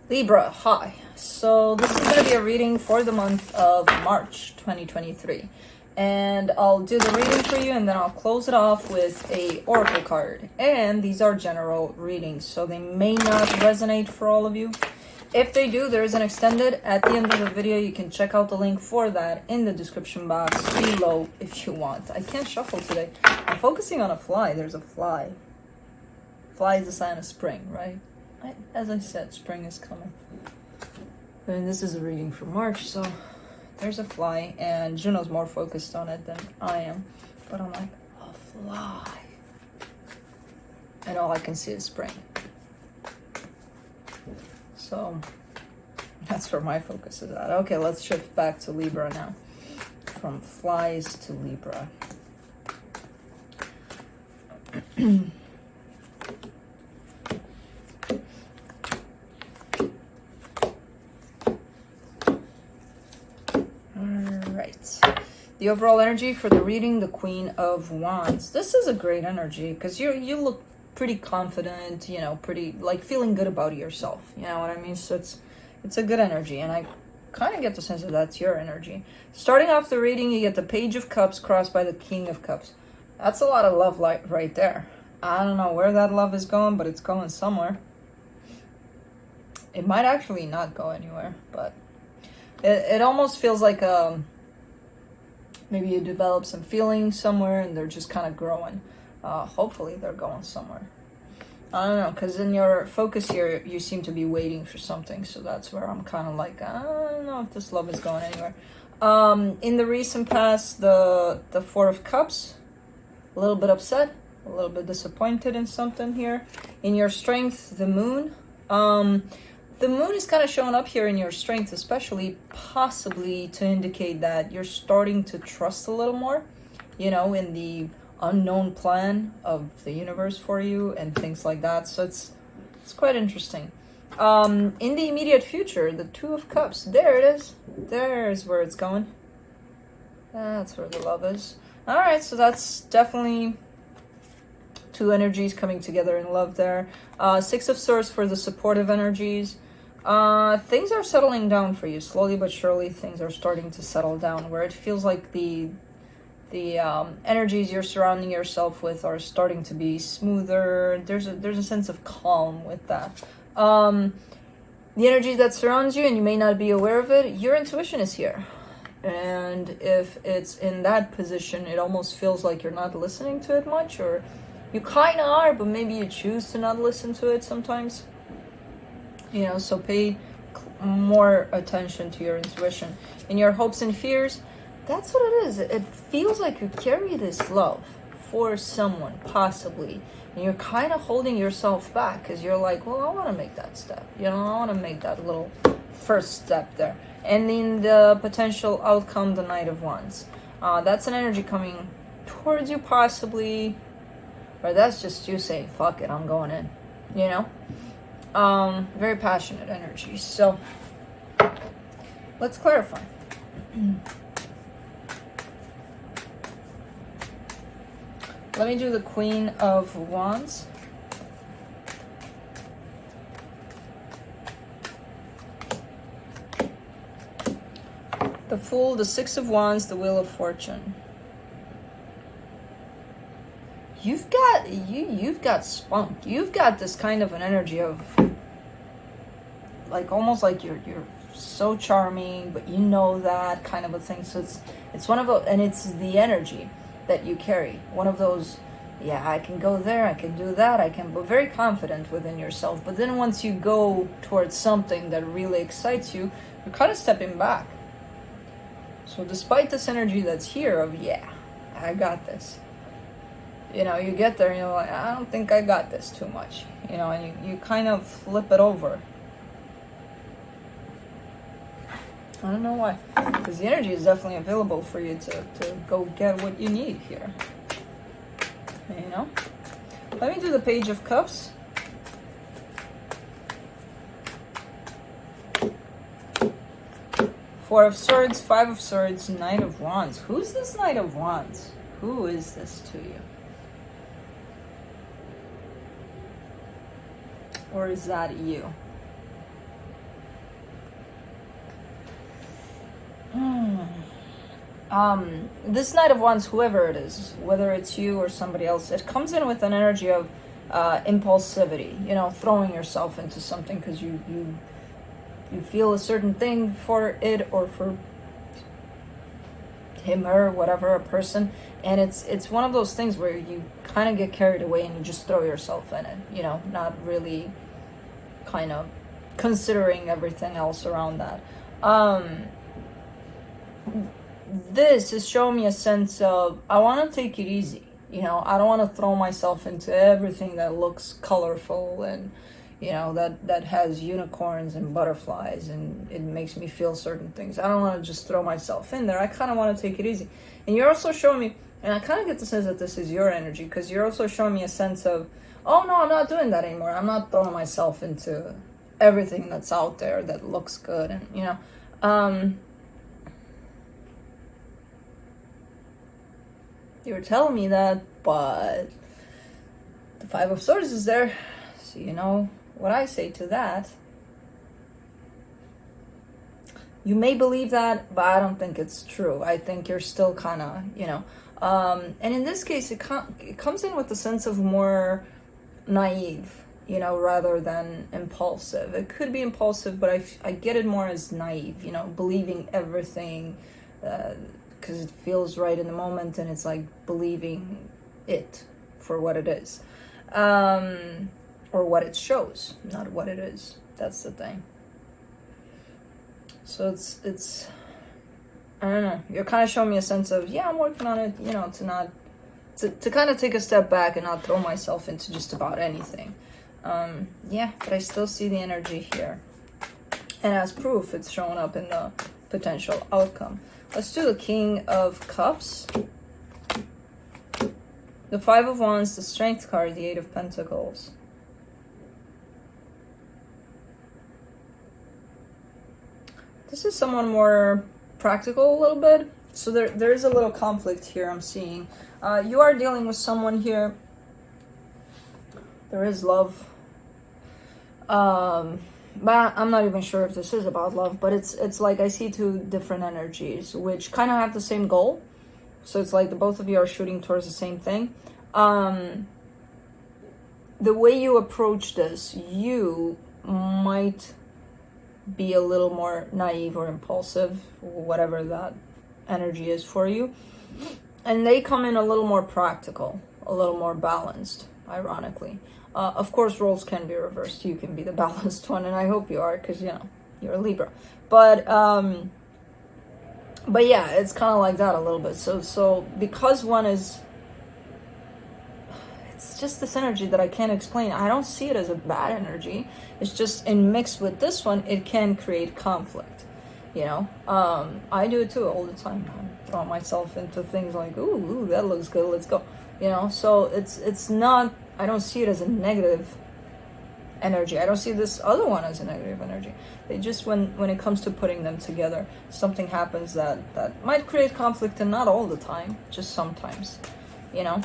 Libra, hi. So this is going to be a reading for the month of March 2023. And I'll do the reading for you and then I'll close it off with a oracle card. And these are general readings, so they may not resonate for all of you. If they do, there is an extended at the end of the video. You can check out the link for that in the description box below if you want. I can't shuffle today. I'm focusing on a fly. There's a fly. Fly is a sign of spring, right? As I said, spring is coming. And this is a reading for March, so there's a fly, and Juno's more focused on it than I am. But I'm like, a fly. And all I can see is spring. So that's where my focus is at. Okay, let's shift back to Libra now. From flies to Libra. The overall energy for the reading, the Queen of Wands. This is a great energy because you look pretty confident, you know, pretty like feeling good about yourself. You know what I mean? So it's a good energy, and I kind of get the sense that that's your energy. Starting off the reading, you get the Page of Cups crossed by the King of Cups. That's a lot of love right there. I don't know where that love is going, but it's going somewhere. It might actually not go anywhere, but it almost feels like maybe you develop some feelings somewhere and they're just kind of growing. Hopefully they're going somewhere. I don't know, because in your focus here, you seem to be waiting for something. So that's where I'm kind of like, I don't know if this love is going anywhere. In the recent past, the Four of Cups, a little bit upset, a little bit disappointed in something here. In your strength, the Moon. The Moon is kind of showing up here in your strength, especially possibly to indicate that you're starting to trust a little more, you know, in the unknown plan of the universe for you and things like that. So it's quite interesting. In the immediate future, the Two of Cups, there it is. There's where it's going. That's where the love is. All right, so that's definitely two energies coming together in love there. Six of Swords for the supportive energies. Things are settling down for you slowly but surely. Things are starting to settle down where it feels like the energies you're surrounding yourself with are starting to be smoother. There's a sense of calm with that. The energy that surrounds you, and you may not be aware of it, your intuition is here. And if it's in that position, it almost feels like you're not listening to it much, or you kind of are, but maybe you choose to not listen to it sometimes. You know, so pay more attention to your intuition. In your hopes and fears, that's what it is. It feels like you carry this love for someone, possibly. And you're kind of holding yourself back because you're like, well, I want to make that step. You know, I want to make that little first step there. And in the potential outcome, the Knight of Wands. That's an energy coming towards you, possibly. Or that's just you saying, fuck it, I'm going in. You know? Very passionate energy. So let's clarify. Let me do the Queen of Wands. The Fool, the Six of Wands, the Wheel of Fortune. You've got spunk. You've got this kind of an energy of like almost like you're so charming, but you know that kind of a thing. So it's one of those, and it's the energy that you carry. One of those, yeah, I can go there, I can do that, I can, but very confident within yourself. But then once you go towards something that really excites you, you're kind of stepping back. So despite this energy that's here of, yeah, I got this. You know, you get there and you're like, I don't think I got this too much. You know, and you kind of flip it over. I don't know why. Because the energy is definitely available for you to go get what you need here. You know? Let me do the Page of Cups. Four of Swords, Five of Swords, Knight of Wands. Who's this Knight of Wands? Who is this to you? Or is that you? This Knight of Wands, whoever it is, whether it's you or somebody else, it comes in with an energy of impulsivity, you know, throwing yourself into something because you feel a certain thing for it, or for him, her, whatever, a person, and it's one of those things where you kind of get carried away and you just throw yourself in it, you know, not really kind of considering everything else around that. This is showing me a sense of, I want to take it easy, you know, I don't want to throw myself into everything that looks colorful and, you know, that has unicorns and butterflies and it makes me feel certain things. I don't want to just throw myself in there. I kind of want to take it easy. And you're also showing me, and I kind of get the sense that this is your energy, because you're also showing me a sense of, oh no, I'm not doing that anymore. I'm not throwing myself into everything that's out there that looks good. And, you know, you were telling me that, but the Five of Swords is there. So you know what I say to that. You may believe that, but I don't think it's true. I think you're still kind of, you know. And in this case, it comes in with a sense of more naive, you know, rather than impulsive. It could be impulsive, but I get it more as naive, you know, believing everything because it feels right in the moment, and it's like believing it for what it is. Or what it shows, not what it is. That's the thing. So it's I don't know. You're kind of showing me a sense of, yeah, I'm working on it, you know, to kind of take a step back and not throw myself into just about anything. Yeah, but I still see the energy here. And as proof, it's showing up in the potential outcome. Let's do the King of Cups. The Five of Wands, the Strength card, the Eight of Pentacles. This is someone more practical a little bit. So there is a little conflict here I'm seeing. You are dealing with someone here. There is love. But I'm not even sure if this is about love. But it's like I see two different energies which kind of have the same goal. So it's like the both of you are shooting towards the same thing. The way you approach this, you might be a little more naive or impulsive, whatever that energy is for you. And they come in a little more practical, a little more balanced, ironically. Of course, roles can be reversed. You can be the balanced one, and I hope you are, because, you know, you're a Libra. But yeah, it's kind of like that a little bit. So because one is, it's just this energy that I can't explain. I don't see it as a bad energy. It's just in mix with this one, it can create conflict. You know, I do it too all the time. I throw myself into things like, ooh, that looks good, let's go. You know, so it's not, I don't see it as a negative energy. I don't see this other one as a negative energy. They just, when it comes to putting them together, something happens that might create conflict, and not all the time, just sometimes, you know.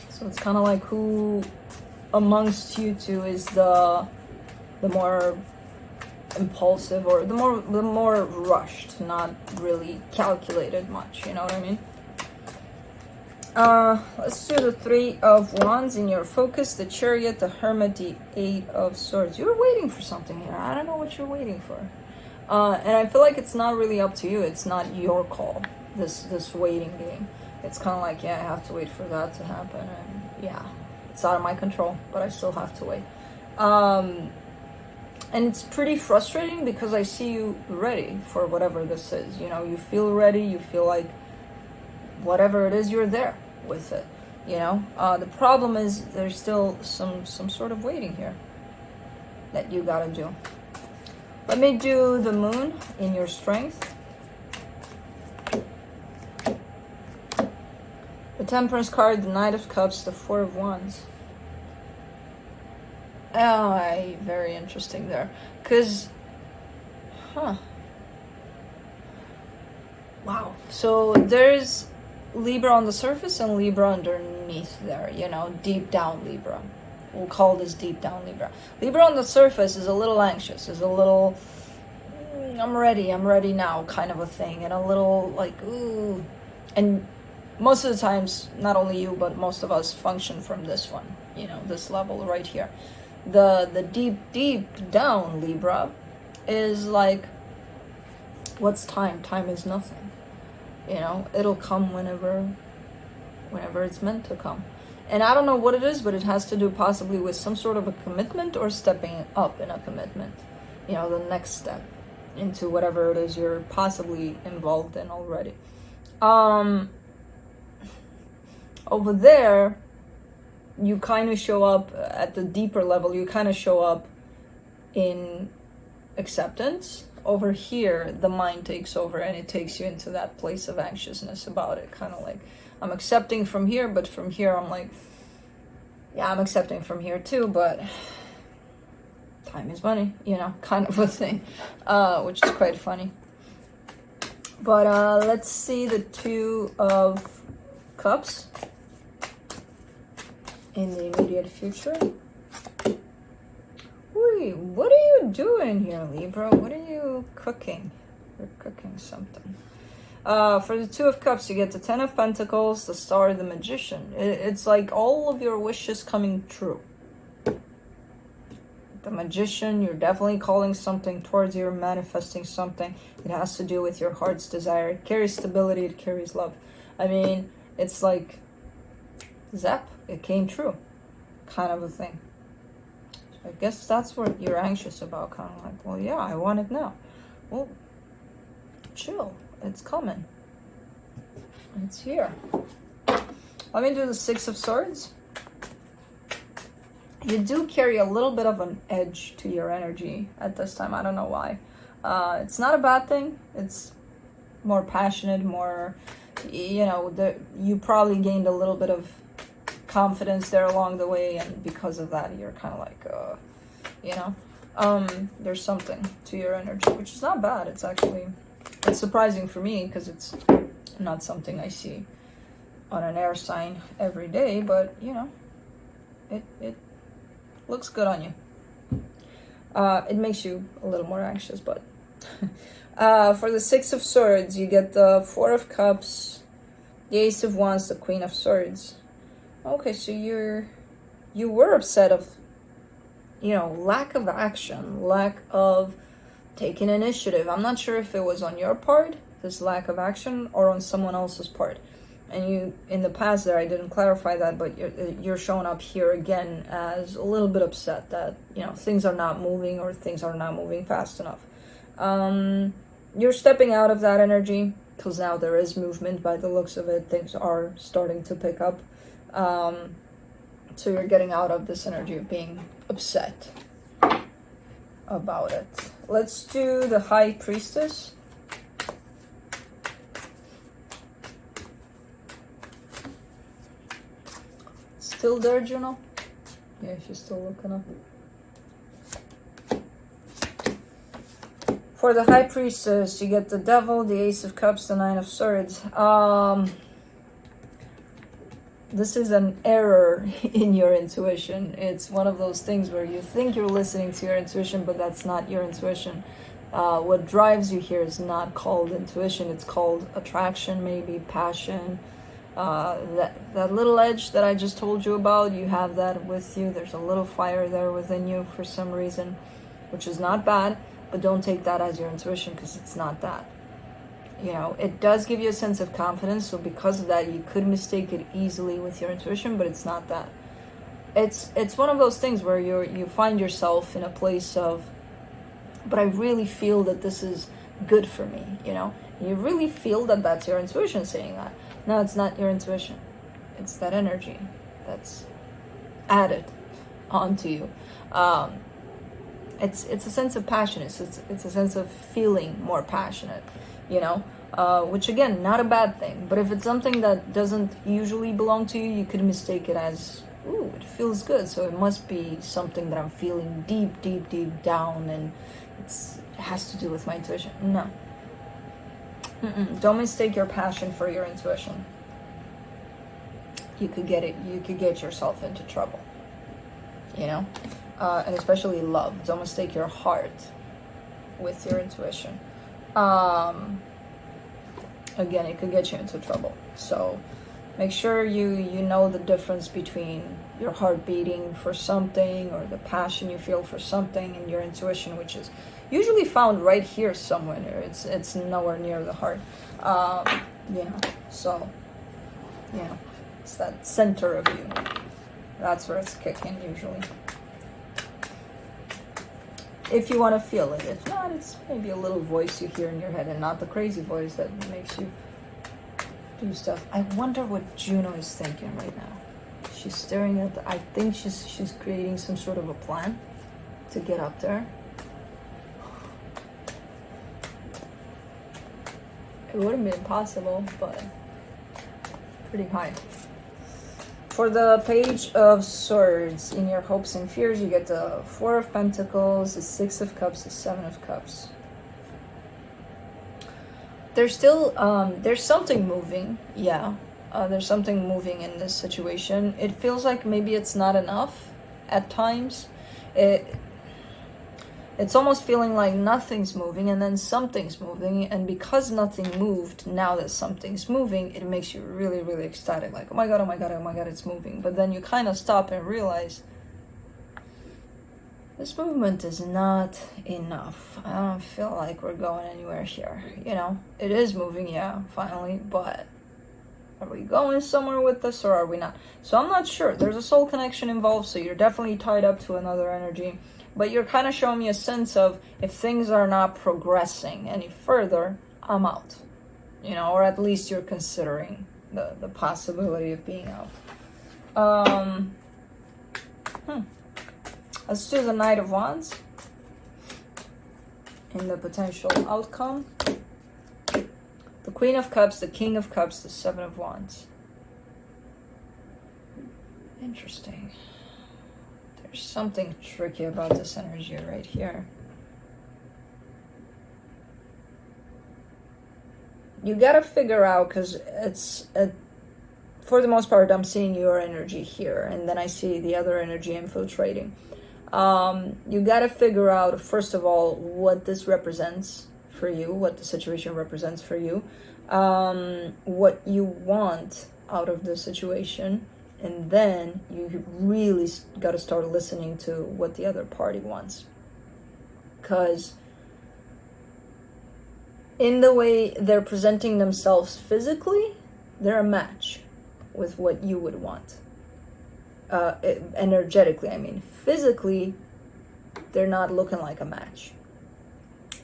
So it's kind of like who amongst you two is the more impulsive, or the more rushed, not really calculated much, you know what I mean? Let's do the Three of Wands in your focus, the Chariot, the Hermit, the Eight of Swords. You're waiting for something here. I don't know what you're waiting for. And I feel like it's not really up to you. It's not your call, this waiting game. It's kind of like, yeah, I have to wait for that to happen. And yeah, it's out of my control, but I still have to wait. And it's pretty frustrating because I see you ready for whatever this is. You know, you feel ready. You feel like whatever it is, you're there with it. You know, the problem is there's still some sort of waiting here that you gotta do. Let me do the Moon in your strength. The Temperance card, the Knight of Cups, the Four of Wands. Oh, very interesting there. Because, wow. So there's Libra on the surface and Libra underneath there, you know, deep down Libra. We'll call this deep down Libra. Libra on the surface is a little anxious, is a little, I I'm ready now kind of a thing, and a little like, ooh. And most of the times, not only you, but most of us function from this one, you know, this level right here. The deep down Libra is like, what's time? Time is nothing. You know, it'll come whenever it's meant to come. And I don't know what it is, but it has to do possibly with some sort of a commitment or stepping up in a commitment. You know, the next step into whatever it is you're possibly involved in already. Over there, you kind of show up at the deeper level, you kind of show up in acceptance. Over here, the mind takes over and it takes you into that place of anxiousness about it. Kind of like, I'm accepting from here, but from here I'm like, yeah, I'm accepting from here too, but time is money, you know, kind of a thing, which is quite funny. But let's see the Two of Cups in the immediate future. Wait, what are you doing here, Libra? What are you cooking? You're cooking something. For the Two of Cups, you get the Ten of Pentacles, the Star, the Magician. It's like all of your wishes coming true. The Magician, you're definitely calling something towards you, manifesting something. It has to do with your heart's desire. It carries stability, it carries love. I mean, it's like, zap, it came true, kind of a thing. So I guess that's what you're anxious about, kind of like, well, yeah, I want it now. Well, chill, it's coming. It's here. Let me do the Six of Swords. You do carry a little bit of an edge to your energy at this time. I don't know why. It's not a bad thing. It's more passionate, more, you know, you probably gained a little bit of confidence there along the way, and because of that, you're kind of like, you know, there's something to your energy, which is not bad. It's actually, it's surprising for me because it's not something I see on an air sign every day, but, you know, it looks good on you. It makes you a little more anxious, but for the Six of Swords, you get the Four of Cups, the Ace of Wands, the Queen of Swords. Okay, so you were upset of, you know, lack of action, lack of taking initiative. I'm not sure if it was on your part, this lack of action, or on someone else's part. And you, in the past there, I didn't clarify that, but you're showing up here again as a little bit upset that, you know, things are not moving, or things are not moving fast enough. You're stepping out of that energy because now there is movement by the looks of it. Things are starting to pick up. So you're getting out of this energy of being upset about it. Let's do the High Priestess. Still there, Juno? Yeah, she's still looking up. For the High Priestess, you get the Devil, the Ace of Cups, the Nine of Swords. This is an error in your intuition. It's one of those things where you think you're listening to your intuition, but that's not your intuition. What drives you here is not called intuition. It's called attraction, maybe passion. That little edge that I just told you about, you have that with you. There's a little fire there within you for some reason, which is not bad, but don't take that as your intuition because it's not that. You know, it does give you a sense of confidence, so because of that, you could mistake it easily with your intuition, but it's not that. It's one of those things where you find yourself in a place of, but I really feel that this is good for me, you know? You really feel that that's your intuition saying that. No, it's not your intuition. It's that energy that's added onto you. It's a sense of passion. It's a sense of feeling more passionate, you know? Which again, not a bad thing. But if it's something that doesn't usually belong to you, you could mistake it as, ooh, it feels good, so it must be something that I'm feeling deep down, and it has to do with my intuition. No. Don't mistake your passion for your intuition. You could get yourself into trouble, you know? And especially love. Don't mistake your heart with your intuition. again, it could get you into trouble. So make sure you know the difference between your heart beating for something, or the passion you feel for something, and your intuition, which is usually found right here somewhere. It's nowhere near the heart. You know, so, you know, it's that center of you. That's where it's kicking usually. If you want to feel it. If not, it's maybe a little voice you hear in your head, and not the crazy voice that makes you do stuff. I wonder what Juno is thinking right now. She's staring at I think she's creating some sort of a plan to get up there. It wouldn't be impossible, but pretty high. For the Page of Swords, in your hopes and fears, you get the 4 of Pentacles, the 6 of Cups, the 7 of Cups. There's still, there's something moving, yeah. There's something moving in this situation. It feels like maybe it's not enough at times. It's almost feeling like nothing's moving and then something's moving, and because nothing moved, now that something's moving, it makes you really, really ecstatic, like, oh my god, oh my god, oh my god, it's moving. But then you kind of stop and realize this movement is not enough. I don't feel like we're going anywhere here. You know, it is moving, yeah, finally, but are we going somewhere with this, or are we not? So I'm not sure. There's a soul connection involved, so you're definitely tied up to another energy. But you're kind of showing me a sense of, if things are not progressing any further, I'm out. You know, or at least you're considering the possibility of being out. Let's do the Knight of Wands in the potential outcome. The Queen of Cups, the King of Cups, the 7 of Wands. Interesting. There's something tricky about this energy right here. You gotta figure out, because it's, for the most part, I'm seeing your energy here, and then I see the other energy infiltrating. You gotta figure out, first of all, what this represents for you, what the situation represents for you, what you want out of the situation. And then you really got to start listening to what the other party wants. Because in the way they're presenting themselves physically, they're a match with what you would want. Energetically, I mean. Physically, they're not looking like a match.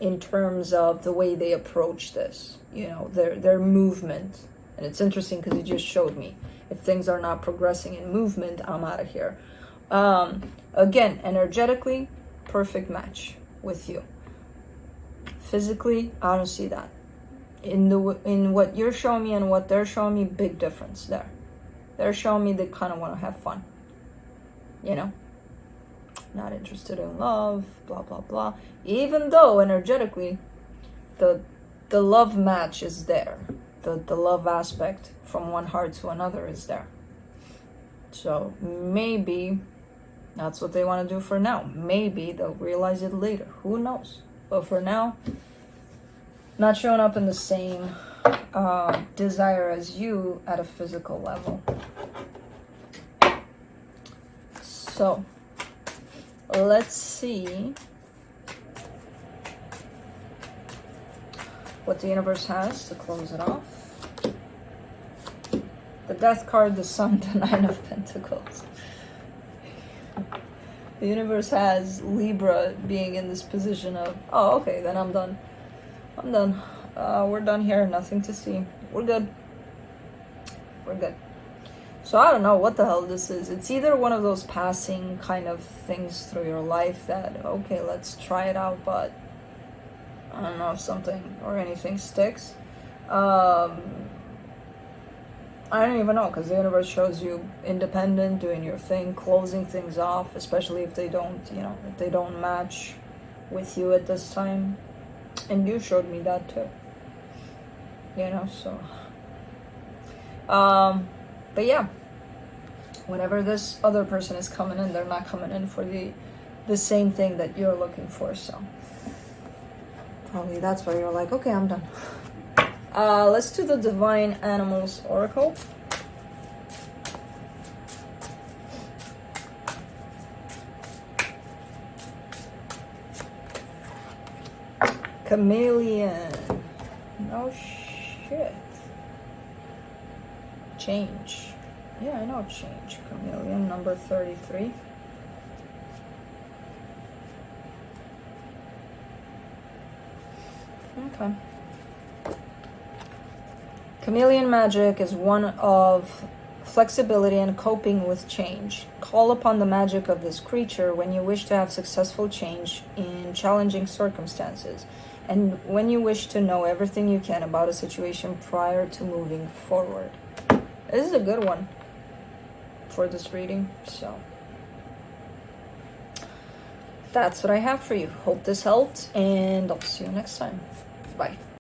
In terms of the way they approach this. You know, their movement. And it's interesting because it just showed me. If things are not progressing in movement, I'm out of here. Again, energetically, perfect match with you. Physically, I don't see that. In what you're showing me and what they're showing me, big difference there. They're showing me they kind of want to have fun. You know? Not interested in love, blah, blah, blah. Even though, energetically, the love match is there. The love aspect from one heart to another is there. So maybe that's what they want to do for now. Maybe they'll realize it later. Who knows? But for now, not showing up in the same desire as you at a physical level. So let's see what the universe has to close it off. The Death card, the Sun, the 9 of Pentacles. The universe has Libra being in this position of, oh, okay, then I'm done. I'm done. We're done here. Nothing to see. We're good. We're good. So I don't know what the hell this is. It's either one of those passing kind of things through your life that, okay, let's try it out, but I don't know if something or anything sticks. I don't even know, because the universe shows you independent, doing your thing, closing things off, especially if they don't, you know, if they don't match with you at this time. And you showed me that too. You know, so. But yeah, whenever this other person is coming in, they're not coming in for the same thing that you're looking for, so. Probably that's why you're like, okay, I'm done. Let's do the Divine Animals Oracle. Chameleon. No shit. Change. Yeah, I know change. Chameleon, number 33. Okay. Chameleon magic is one of flexibility and coping with change. Call upon the magic of this creature when you wish to have successful change in challenging circumstances, and when you wish to know everything you can about a situation prior to moving forward. This is a good one for this reading, so that's what I have for you. Hope this helped, and I'll see you next time. Bye.